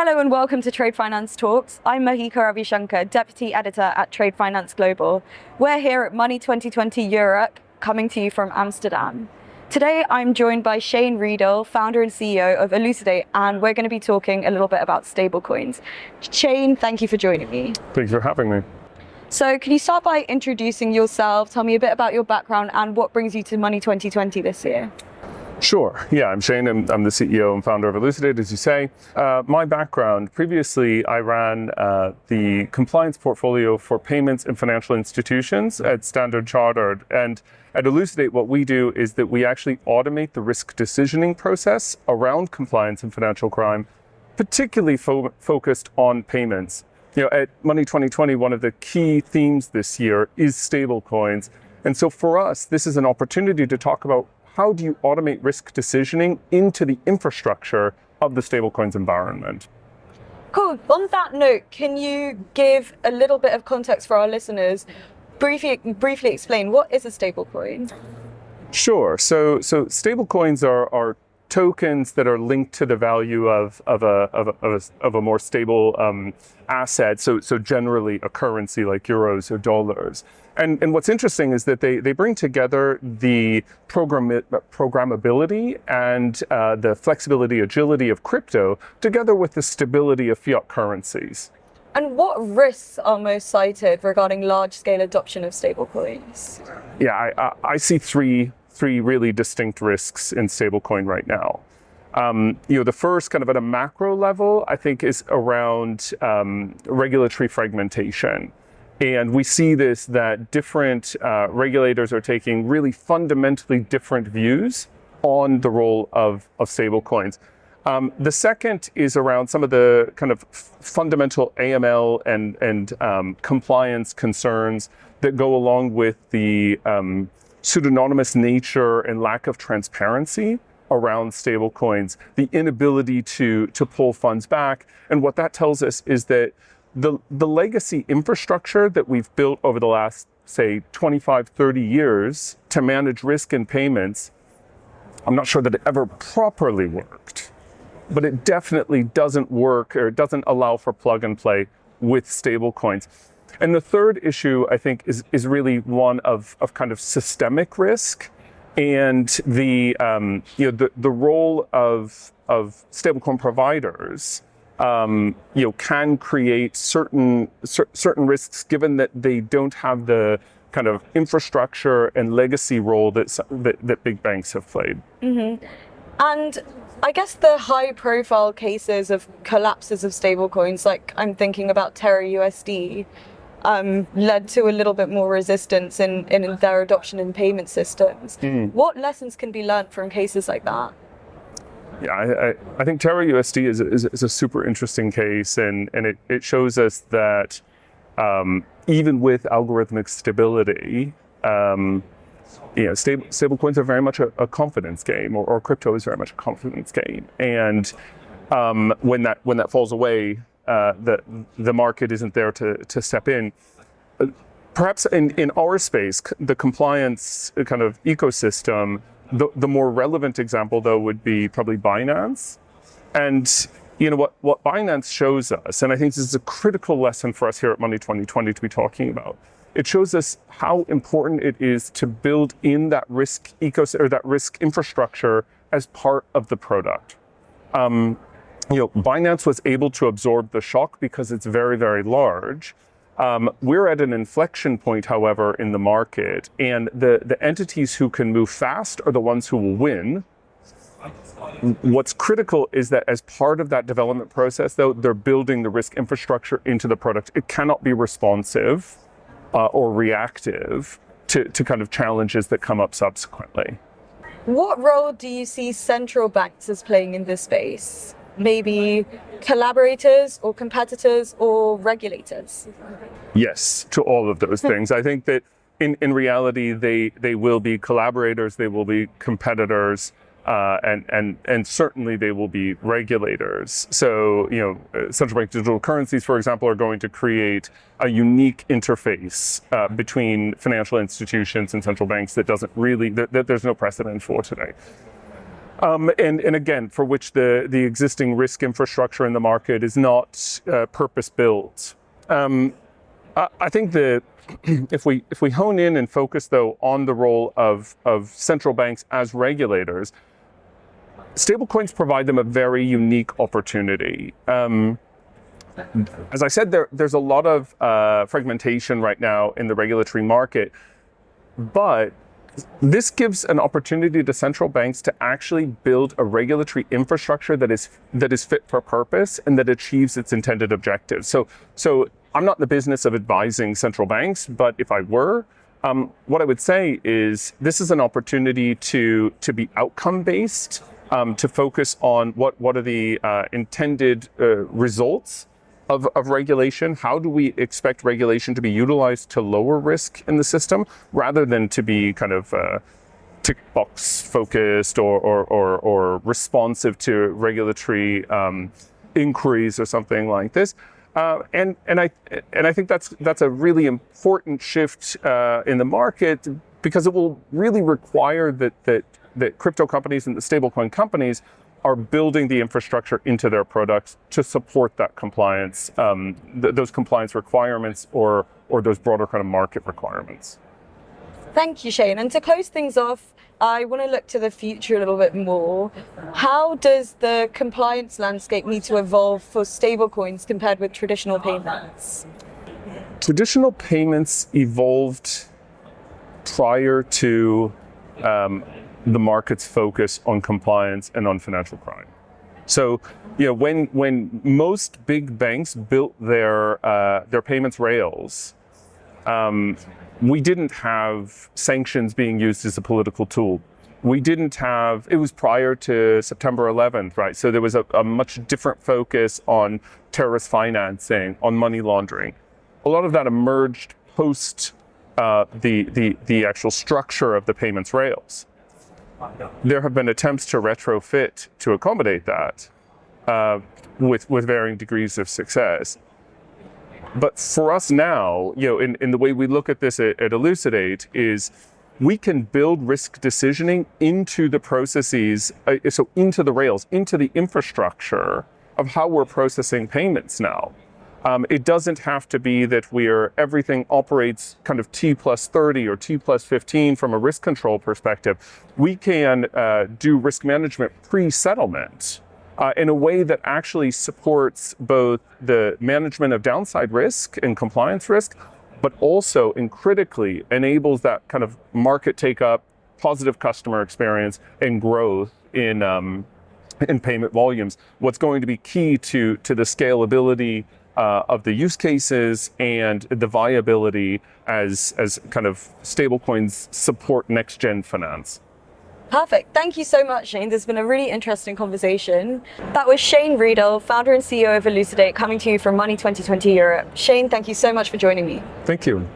Hello and welcome to Trade Finance Talks. I'm Mahika Ravishankar, Deputy Editor at Trade Finance Global. We're here at Money 2020 Europe, coming to you from Amsterdam. Today I'm joined by Shane Riedel, founder and CEO of Elucidate, and we're going to be talking a little bit about stablecoins. Shane, thank you for joining me. Thanks for having me. So can you start by introducing yourself, tell me a bit about your background and what brings you to Money 2020 this year? Sure. Yeah, I'm Shane. I'm the CEO and founder of Elucidate, as you say. My background, previously I ran the compliance portfolio for payments and financial institutions at Standard Chartered. And at Elucidate, what we do is that we actually automate the risk decisioning process around compliance and financial crime, particularly focused on payments. At Money 2020, one of the key themes this year is stablecoins. And so for us, this is an opportunity to talk about how do you automate risk decisioning into the infrastructure of the stablecoins environment? Cool. On that note, can you give a little bit of context for our listeners? Briefly explain, what is a stablecoin? Sure. So stablecoins are tokens that are linked to the value of a more stable asset. So generally a currency like euros or dollars. And what's interesting is that they bring together the programmability and the flexibility, agility of crypto together with the stability of fiat currencies. And what risks are most cited regarding large-scale adoption of stablecoins? Yeah, I see three really distinct risks in stablecoin right now. The first, kind of at a macro level, I think is around regulatory fragmentation. And we see this, that different regulators are taking really fundamentally different views on the role of stablecoins. The second is around some of the kind of fundamental AML and compliance concerns that go along with the pseudonymous nature and lack of transparency around stablecoins, the inability to pull funds back. And what that tells us is that the legacy infrastructure that we've built over the last, say, 25, 30 years to manage risk and payments, I'm not sure that it ever properly worked, but it definitely doesn't work or doesn't allow for plug and play with stablecoins. And the third issue, I think, is really one of kind of systemic risk and the role of stablecoin providers. Can create certain risks given that they don't have the kind of infrastructure and legacy role that big banks have played. Mm-hmm. And I guess the high-profile cases of collapses of stablecoins, like I'm thinking about Terra USD, led to a little bit more resistance in their adoption in payment systems. What lessons can be learned from cases like that? Yeah, I think Terra USD is a super interesting case, and it shows us that even with algorithmic stability, stablecoins are very much a confidence game, or crypto is very much a confidence game. And when that falls away, the market isn't there to step in. Perhaps in our space, the compliance kind of ecosystem, the more relevant example, though, would be probably Binance. And what Binance shows us, and I think this is a critical lesson for us here at Money 2020 to be talking about, it shows us how important it is to build in that risk ecosystem or that risk infrastructure as part of the product. Binance was able to absorb the shock because it's very, very large. We're at an inflection point, however, in the market, and the entities who can move fast are the ones who will win. What's critical is that as part of that development process, though, they're building the risk infrastructure into the product. It cannot be responsive or reactive to kind of challenges that come up subsequently. What role do you see central banks as playing in this space? Maybe collaborators or competitors or regulators? Yes, to all of those things. I think that in reality, they will be collaborators, they will be competitors, and certainly they will be regulators. So, central bank digital currencies, for example, are going to create a unique interface between financial institutions and central banks that there's no precedent for today. And again, for which the existing risk infrastructure in the market is not purpose-built. I think that if we hone in and focus, though, on the role of central banks as regulators, stablecoins provide them a very unique opportunity. As I said, there's a lot of fragmentation right now in the regulatory market, but this gives an opportunity to central banks to actually build a regulatory infrastructure that is fit for purpose and that achieves its intended objectives. So I'm not in the business of advising central banks, but if I were, what I would say is this is an opportunity to be outcome-based, to focus on what are the intended results of regulation. How do we expect regulation to be utilized to lower risk in the system, rather than to be kind of tick box focused or responsive to regulatory inquiries or something like this. And I think that's a really important shift in the market, because it will really require that crypto companies and the stablecoin companies are building the infrastructure into their products to support that compliance, those compliance requirements or those broader kind of market requirements. Thank you, Shane. And to close things off, I want to look to the future a little bit more. How does the compliance landscape need to evolve for stablecoins compared with traditional payments? Traditional payments evolved prior to the market's focus on compliance and on financial crime. So, when most big banks built their payments rails, we didn't have sanctions being used as a political tool. We didn't have, it was prior to September 11th, right? So there was a much different focus on terrorist financing, on money laundering. A lot of that emerged post the actual structure of the payments rails. There have been attempts to retrofit to accommodate that with varying degrees of success. But for us now, in the way we look at this at Elucidate, is we can build risk decisioning into the processes, so into the rails, into the infrastructure of how we're processing payments now. It doesn't have to be that everything operates kind of T+30 or T+15 from a risk control perspective. We can do risk management pre-settlement in a way that actually supports both the management of downside risk and compliance risk, but also, and critically, enables that kind of market take-up, positive customer experience, and growth in payment volumes. What's going to be key to the scalability of the use cases and the viability as kind of stablecoins support next-gen finance. Perfect. Thank you so much, Shane. This has been a really interesting conversation. That was Shane Riedel, founder and CEO of Elucidate, coming to you from Money 2020 Europe. Shane, thank you so much for joining me. Thank you.